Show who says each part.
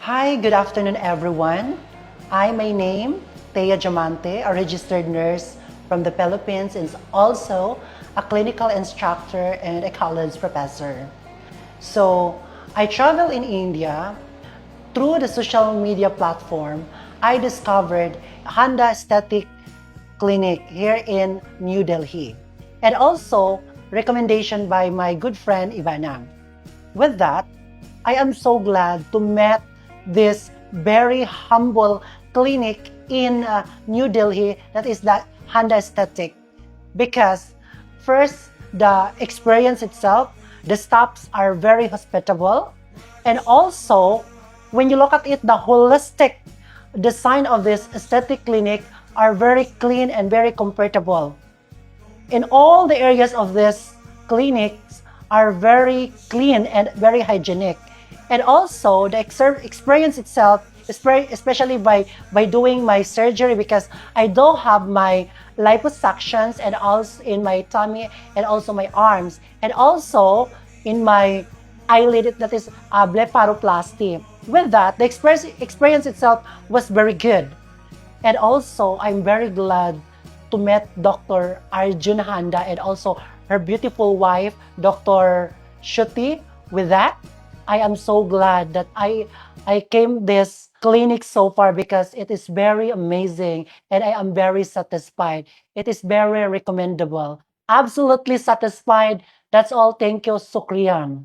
Speaker 1: Hi, good afternoon, everyone. My name, Thea Diamante, a registered nurse from the Philippines and also a clinical instructor and a college professor. So, I travel in India. Through the social media platform, I discovered Handa Aesthetic Clinic here in New Delhi. And also, recommendation by my good friend Ivana. With that, I am so glad to meet this very humble clinic in New Delhi, that is the Handa Aesthetic. Because first, the experience itself, the staffs are very hospitable. And also, when you look at it, the holistic design of this aesthetic clinic are very clean and very comfortable. In all the areas of this clinics are very clean and very hygienic. And also the experience itself, especially by doing my surgery, because I don't have my liposuctions and also in my tummy and also my arms and also in my eyelid, that is blepharoplasty. With that, the experience itself was very good. And also, I'm very glad to meet Dr. Arjun Handa and also her beautiful wife, Dr. Shuti. With that, I am so glad that I came this clinic so far because it is very amazing and I am very satisfied. It is very recommendable. Absolutely satisfied. That's all. Thank you, Sukriyan.